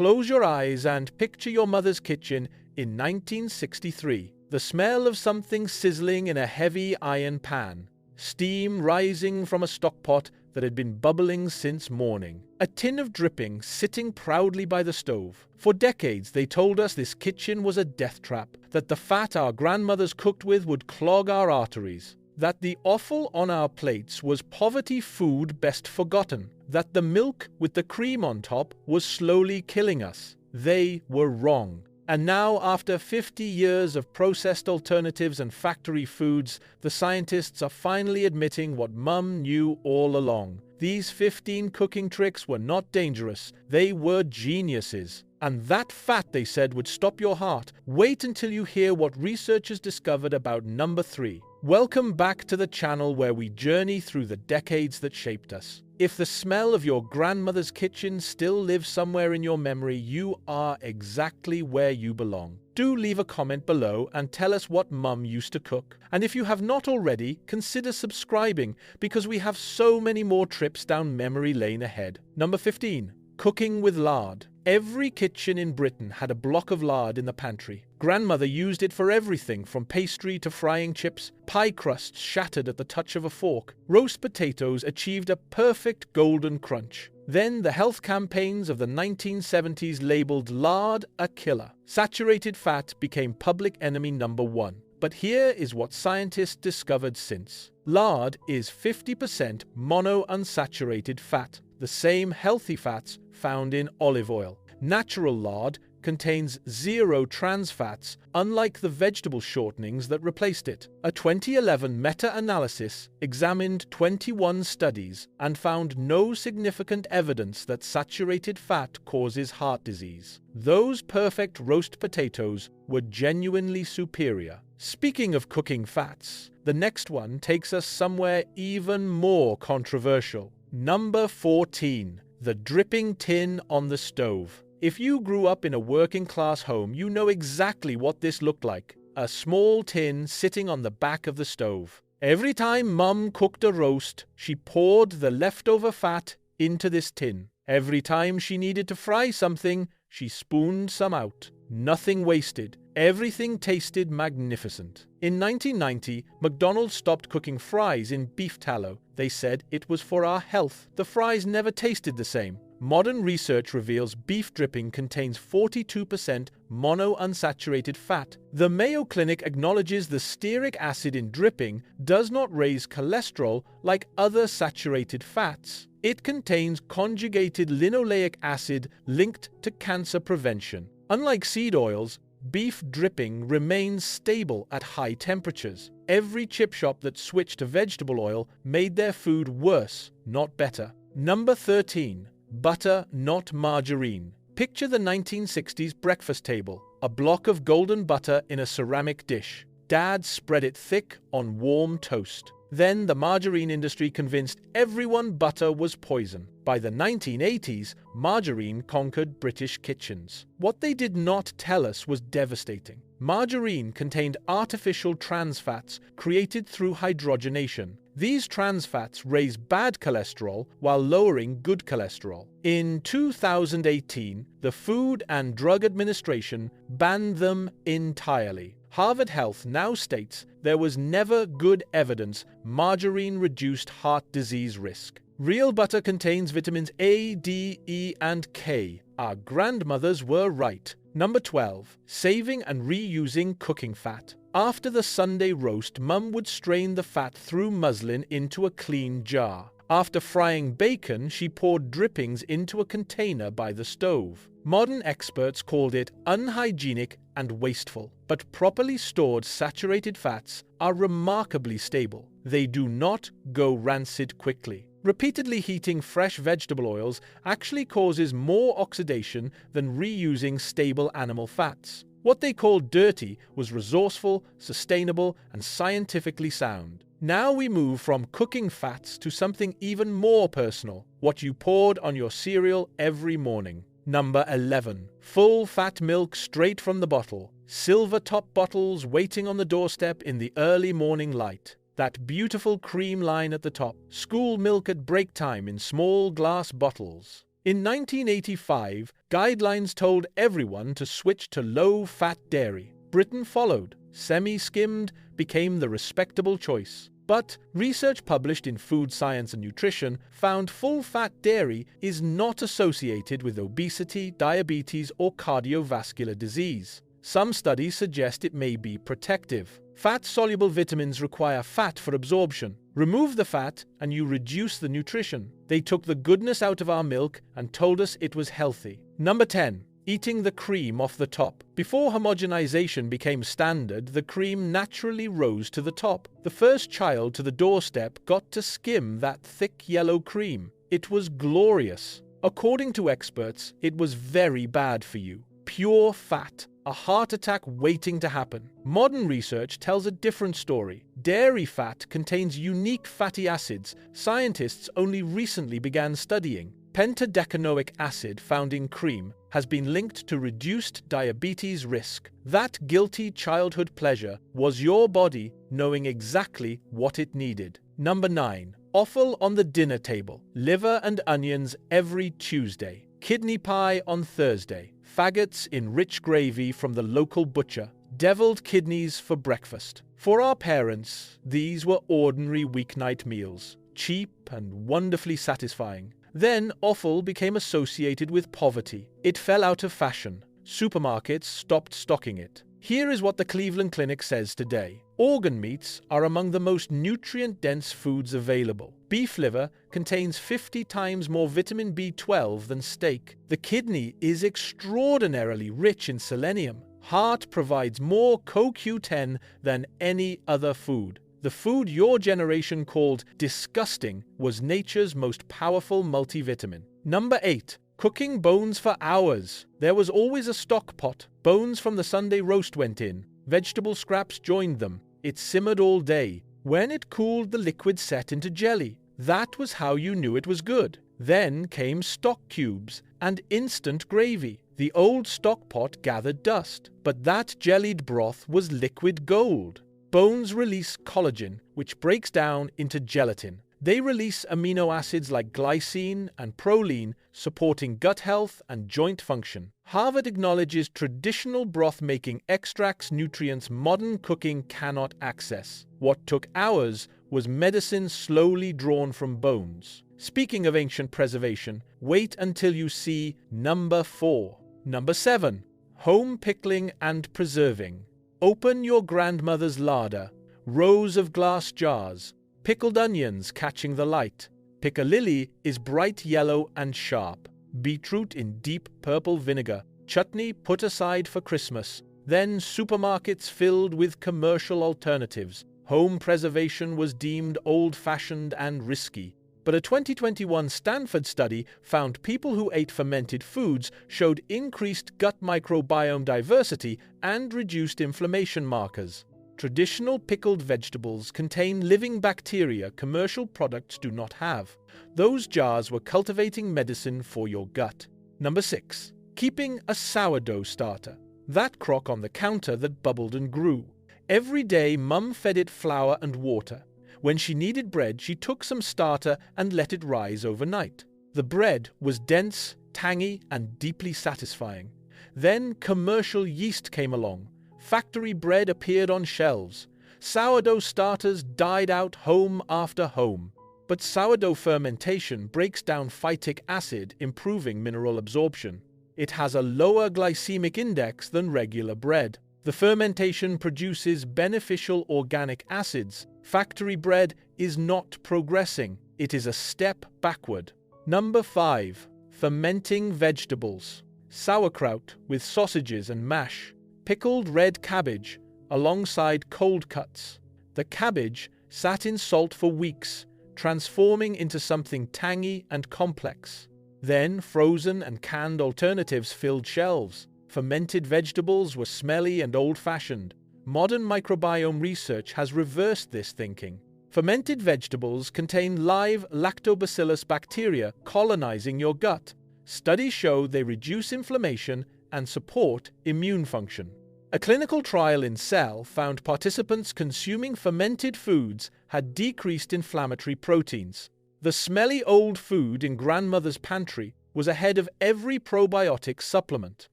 Close your eyes and picture your mother's kitchen in 1963. The smell of something sizzling in a heavy iron pan. Steam rising from a stockpot that had been bubbling since morning. A tin of dripping sitting proudly by the stove. For decades they told us this kitchen was a death trap, that the fat our grandmothers cooked with would clog our arteries, that the offal on our plates was poverty food best forgotten, that the milk with the cream on top was slowly killing us. They were wrong. And now, after 50 years of processed alternatives and factory foods, the scientists are finally admitting what Mum knew all along. These 15 cooking tricks were not dangerous, they were geniuses. And that fat, they said, would stop your heart. Wait until you hear what researchers discovered about number 3. Welcome back to the channel where we journey through the decades that shaped us. If the smell of your grandmother's kitchen still lives somewhere in your memory, you are exactly where you belong. Do leave a comment below and tell us what Mum used to cook. And if you have not already, consider subscribing because we have so many more trips down memory lane ahead. Number 15. Cooking with lard. Every kitchen in Britain had a block of lard in the pantry. Grandmother used it for everything from pastry to frying chips, pie crusts shattered at the touch of a fork. Roast potatoes achieved a perfect golden crunch. Then the health campaigns of the 1970s labeled lard a killer. Saturated fat became public enemy number 1. But here is what scientists discovered since. Lard is 50% monounsaturated fat, the same healthy fats found in olive oil. Natural lard contains 0 trans fats, unlike the vegetable shortenings that replaced it. A 2011 meta-analysis examined 21 studies and found no significant evidence that saturated fat causes heart disease. Those perfect roast potatoes were genuinely superior. Speaking of cooking fats, the next one takes us somewhere even more controversial. Number 14. The dripping tin on the stove. If you grew up in a working-class home, you know exactly what this looked like. A small tin sitting on the back of the stove. Every time Mum cooked a roast, she poured the leftover fat into this tin. Every time she needed to fry something, she spooned some out. Nothing wasted. Everything tasted magnificent. In 1990, McDonald's stopped cooking fries in beef tallow. They said it was for our health. The fries never tasted the same. Modern research reveals beef dripping contains 42% monounsaturated fat. The Mayo Clinic acknowledges the stearic acid in dripping does not raise cholesterol like other saturated fats. It contains conjugated linoleic acid linked to cancer prevention. Unlike seed oils, beef dripping remains stable at high temperatures. Every chip shop that switched to vegetable oil made their food worse, not better. Number 13. Butter, not margarine. Picture the 1960s breakfast table. A block of golden butter in a ceramic dish. Dad spread it thick on warm toast. Then the margarine industry convinced everyone butter was poison. By the 1980s, margarine conquered British kitchens. What they did not tell us was devastating. Margarine contained artificial trans fats created through hydrogenation. These trans fats raise bad cholesterol while lowering good cholesterol. In 2018, the Food and Drug Administration banned them entirely. Harvard Health now states there was never good evidence margarine reduced heart disease risk. Real butter contains vitamins A, D, E, and K. Our grandmothers were right. Number 12. Saving and reusing cooking fat. After the Sunday roast, Mum would strain the fat through muslin into a clean jar. After frying bacon, she poured drippings into a container by the stove. Modern experts called it unhygienic and wasteful, but properly stored saturated fats are remarkably stable. They do not go rancid quickly. Repeatedly heating fresh vegetable oils actually causes more oxidation than reusing stable animal fats. What they called dirty was resourceful, sustainable, and scientifically sound. Now we move from cooking fats to something even more personal, what you poured on your cereal every morning. Number 11. Full fat milk straight from the bottle. Silver top bottles waiting on the doorstep in the early morning light. That beautiful cream line at the top. School milk at break time in small glass bottles. In 1985, guidelines told everyone to switch to low-fat dairy. Britain followed. Semi-skimmed became the respectable choice. But research published in Food Science and Nutrition found full-fat dairy is not associated with obesity, diabetes, or cardiovascular disease. Some studies suggest it may be protective. Fat-soluble vitamins require fat for absorption. Remove the fat and you reduce the nutrition. They took the goodness out of our milk and told us it was healthy. Number 10. Eating the cream off the top. Before homogenization became standard, the cream naturally rose to the top. The first child to the doorstep got to skim that thick yellow cream. It was glorious. According to experts, it was very bad for you. Pure fat. A heart attack waiting to happen. Modern research tells a different story. Dairy fat contains unique fatty acids scientists only recently began studying. Pentadecanoic acid found in cream has been linked to reduced diabetes risk. That guilty childhood pleasure was your body knowing exactly what it needed. Number 9. Offal on the dinner table. Liver and onions every Tuesday. Kidney pie on Thursday. Faggots in rich gravy from the local butcher. Deviled kidneys for breakfast. For our parents, these were ordinary weeknight meals. Cheap and wonderfully satisfying. Then offal became associated with poverty. It fell out of fashion. Supermarkets stopped stocking it. Here is what the Cleveland Clinic says today. Organ meats are among the most nutrient-dense foods available. Beef liver contains 50 times more vitamin B12 than steak. The kidney is extraordinarily rich in selenium. Heart provides more CoQ10 than any other food. The food your generation called disgusting was nature's most powerful multivitamin. Number 8. Cooking bones for hours. There was always a stock pot. Bones from the Sunday roast went in. Vegetable scraps joined them. It simmered all day. When it cooled, the liquid set into jelly. That was how you knew it was good. Then came stock cubes and instant gravy. The old stock pot gathered dust, but that jellied broth was liquid gold. Bones release collagen, which breaks down into gelatin. They release amino acids like glycine and proline, supporting gut health and joint function. Harvard acknowledges traditional broth-making extracts nutrients modern cooking cannot access. What took hours was medicine slowly drawn from bones. Speaking of ancient preservation, wait until you see number 4. Number 7. Home pickling and preserving. Open your grandmother's larder. Rows of glass jars. Pickled onions catching the light. Piccalilli is bright yellow and sharp. Beetroot in deep purple vinegar. Chutney put aside for Christmas. Then supermarkets filled with commercial alternatives. Home preservation was deemed old-fashioned and risky. But a 2021 Stanford study found people who ate fermented foods showed increased gut microbiome diversity and reduced inflammation markers. Traditional pickled vegetables contain living bacteria commercial products do not have. Those jars were cultivating medicine for your gut. Number 6. Keeping a sourdough starter. That crock on the counter that bubbled and grew. Every day, Mum fed it flour and water. When she needed bread, she took some starter and let it rise overnight. The bread was dense, tangy, and deeply satisfying. Then commercial yeast came along. Factory bread appeared on shelves. Sourdough starters died out home after home. But sourdough fermentation breaks down phytic acid, improving mineral absorption. It has a lower glycemic index than regular bread. The fermentation produces beneficial organic acids. Factory bread is not progressing. It is a step backward. Number 5. Fermenting vegetables. Sauerkraut with sausages and mash. Pickled red cabbage alongside cold cuts. The cabbage sat in salt for weeks, transforming into something tangy and complex. Then frozen and canned alternatives filled shelves. Fermented vegetables were smelly and old-fashioned. Modern microbiome research has reversed this thinking. Fermented vegetables contain live lactobacillus bacteria colonizing your gut. Studies show they reduce inflammation and support immune function. A clinical trial in Cell found participants consuming fermented foods had decreased inflammatory proteins. The smelly old food in grandmother's pantry was ahead of every probiotic supplement.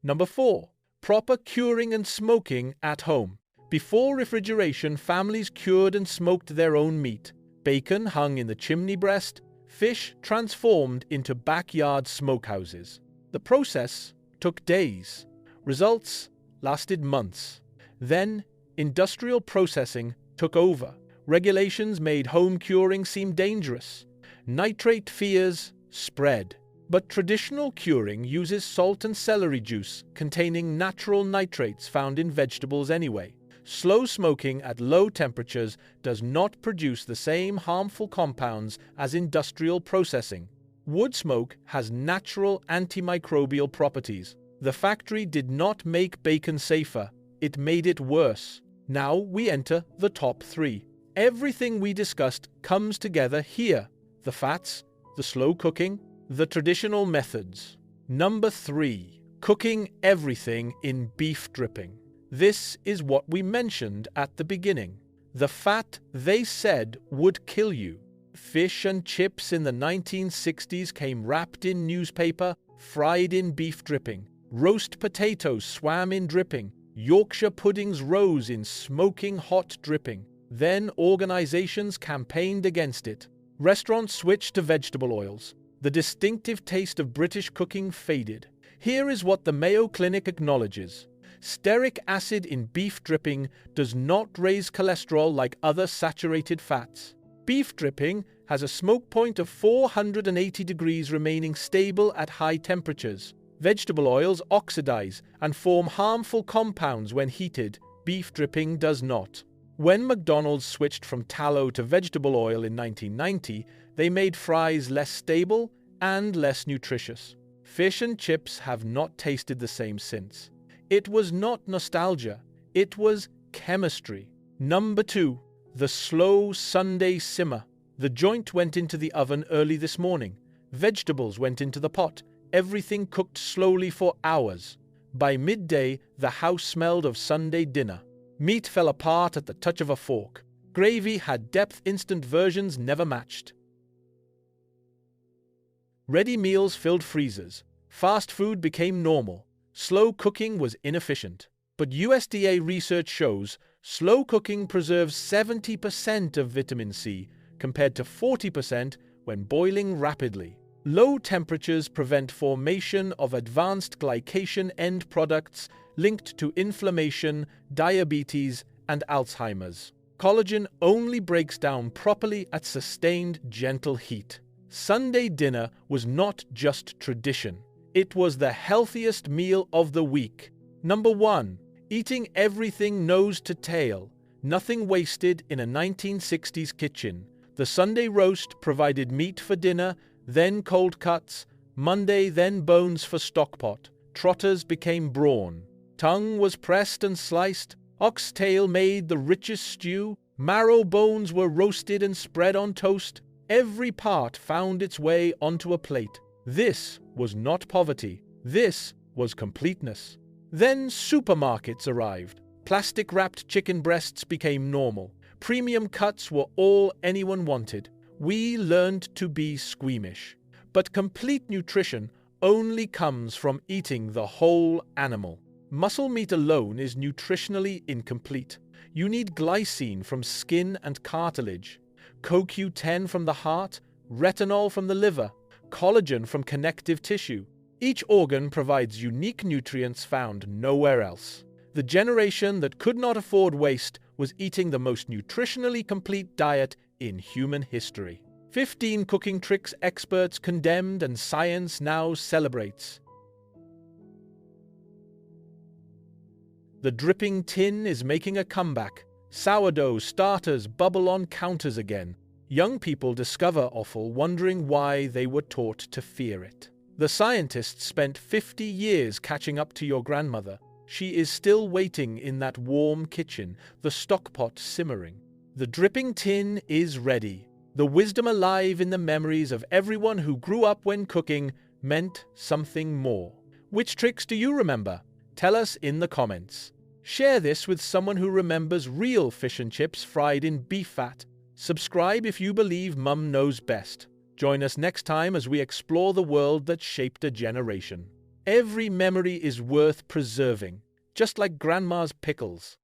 Number 4. Proper curing and smoking at home. Before refrigeration, families cured and smoked their own meat. Bacon hung in the chimney breast, fish transformed into backyard smokehouses. The process took days. Results lasted months. Then, industrial processing took over. Regulations made home curing seem dangerous. Nitrate fears spread. But traditional curing uses salt and celery juice containing natural nitrates found in vegetables anyway. Slow smoking at low temperatures does not produce the same harmful compounds as industrial processing. Wood smoke has natural antimicrobial properties. The factory did not make bacon safer, it made it worse. Now we enter the top 3. Everything we discussed comes together here. The fats, the slow cooking, the traditional methods. Number 3. Cooking everything in beef dripping. This is what we mentioned at the beginning. The fat they said would kill you. Fish and chips in the 1960s came wrapped in newspaper, fried in beef dripping. Roast potatoes swam in dripping. Yorkshire puddings rose in smoking hot dripping. Then organizations campaigned against it. Restaurants switched to vegetable oils. The distinctive taste of British cooking faded. Here is what the Mayo Clinic acknowledges. Stearic acid in beef dripping does not raise cholesterol like other saturated fats. Beef dripping has a smoke point of 480 degrees remaining stable at high temperatures. Vegetable oils oxidize and form harmful compounds when heated. Beef dripping does not. When McDonald's switched from tallow to vegetable oil in 1990, they made fries less stable and less nutritious. Fish and chips have not tasted the same since. It was not nostalgia, it was chemistry. Number 2. The slow Sunday simmer. The joint went into the oven early this morning. Vegetables went into the pot. Everything cooked slowly for hours. By midday, the house smelled of Sunday dinner. Meat fell apart at the touch of a fork. Gravy had depth instant versions never matched. Ready meals filled freezers. Fast food became normal. Slow cooking was inefficient. But USDA research shows slow cooking preserves 70% of vitamin C, compared to 40% when boiling rapidly. Low temperatures prevent formation of advanced glycation end products linked to inflammation, diabetes, and Alzheimer's. Collagen only breaks down properly at sustained, gentle heat. Sunday dinner was not just tradition. It was the healthiest meal of the week. Number 1. Eating everything nose to tail. Nothing wasted in a 1960s kitchen. The Sunday roast provided meat for dinner, then cold cuts. Monday, then bones for stockpot. Trotters became brawn. Tongue was pressed and sliced. Oxtail made the richest stew. Marrow bones were roasted and spread on toast. Every part found its way onto a plate. This was not poverty. This was completeness. Then supermarkets arrived. Plastic-wrapped chicken breasts became normal. Premium cuts were all anyone wanted. We learned to be squeamish. But complete nutrition only comes from eating the whole animal. Muscle meat alone is nutritionally incomplete. You need glycine from skin and cartilage, CoQ10 from the heart, retinol from the liver, collagen from connective tissue. Each organ provides unique nutrients found nowhere else. The generation that could not afford waste was eating the most nutritionally complete diet in human history. 15 cooking tricks experts condemned and science now celebrates. The dripping tin is making a comeback. Sourdough starters bubble on counters again. Young people discover offal wondering why they were taught to fear it. The scientists spent 50 years catching up to your grandmother. She is still waiting in that warm kitchen, the stockpot simmering. The dripping tin is ready. The wisdom alive in the memories of everyone who grew up when cooking meant something more. Which tricks do you remember? Tell us in the comments. Share this with someone who remembers real fish and chips fried in beef fat. Subscribe if you believe Mum knows best. Join us next time as we explore the world that shaped a generation. Every memory is worth preserving, just like Grandma's pickles.